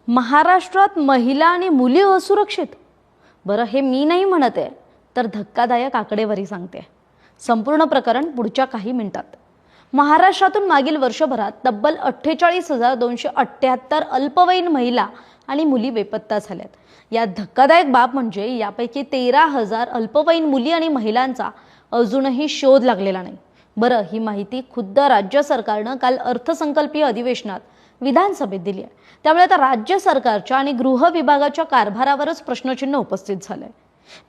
महाराष्ट्रात महिला आणि मुली असुरक्षित? बरं, हे मी नाही म्हणत आहे, तर धक्कादायक आकडेवारी सांगते. संपूर्ण प्रकरण पुढच्या काही मिनिटात. महाराष्ट्रातून मागील वर्षभरात तब्बल 48,278 अल्पवयीन महिला आणि मुली बेपत्ता झाल्यात. यात धक्कादायक बाब म्हणजे यापैकी 13,000 अल्पवयीन मुली आणि महिलांचा अजूनही शोध लागलेला नाही. बरं, ही माहिती खुद्द राज्य सरकारनं काल अर्थसंकल्पीय अधिवेशनात विधानसभेत दिली आहे. त्यामुळे आता राज्य सरकारच्या आणि गृह विभागाच्या कारभारावरच प्रश्नचिन्ह उपस्थित झालंय.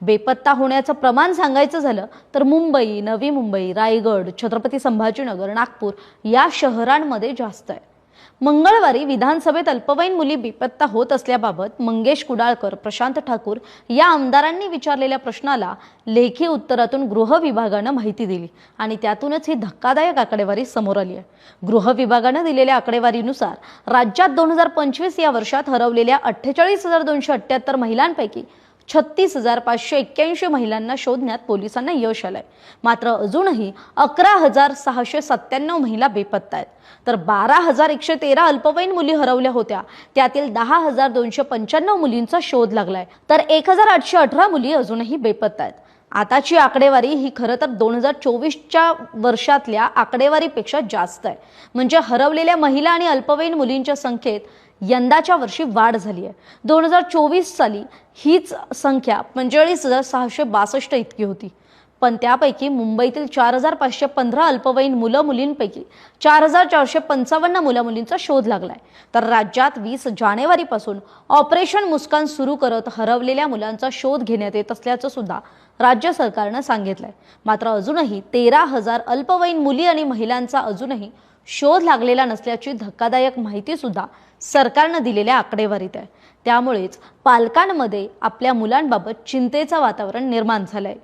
बेपत्ता होण्याचं प्रमाण सांगायचं झालं तर मुंबई, नवी मुंबई, रायगड, छत्रपती संभाजीनगर, नागपूर या शहरांमध्ये जास्त आहे. मंगळवारी विधानसभेत अल्पवयीन मुली बेपत्ता होत असल्याबाबत मंगेश कुडाळकर, प्रशांत ठाकूर या आमदारांनी विचारलेल्या प्रश्नाला लेखी उत्तरातून गृह विभागानं माहिती दिली आणि त्यातूनच ही धक्कादायक आकडेवारी समोर आली आहे. गृह विभागानं दिलेल्या आकडेवारीनुसार राज्यात 2025 या वर्षात हरवलेल्या 48,278 महिलांपैकी 36,581 महिलांना शोधण्यात पोलिसांना यश आलंय. मात्र अजूनही 11,697 महिला बेपत्ता आहेत. तर 12,113 अल्पवयीन मुली हरवल्या होत्या. त्यातील 10,295 मुलींचा शोध लागलाय, तर 1,818 मुली अजूनही बेपत्ता आहेत. आताची आकडेवारी ही खरं तर 2024च्या वर्षातल्या आकडेवारीपेक्षा जास्त आहे. म्हणजे हरवलेल्या महिला आणि अल्पवयीन मुलींच्या संख्येत यंदाच्या वर्षी वाढ झाली आहे. 2024 साली हीच संख्या 45,662 इतकी होती. पण त्यापैकी मुंबईतील 4,515 अल्पवयीन मुलींपैकी 4,455 मुलींचा शोध लागलाय. तर राज्यात 20 जानेवारीपासून ऑपरेशन मुस्कान सुरू करत हरवलेल्या मुलांचा शोध घेण्यात येत असल्याचं सुद्धा राज्य सरकारनं सांगितलंय. मात्र अजूनही 13,000 अल्पवयीन मुली आणि महिलांचा अजूनही शोध लागलेला नसल्याची धक्कादायक माहिती सुद्धा सरकारनं दिलेल्या आकडेवारीत आहे. त्यामुळेच पालकांमध्ये आपल्या मुलांबाबत चिंतेचं वातावरण निर्माण झालंय.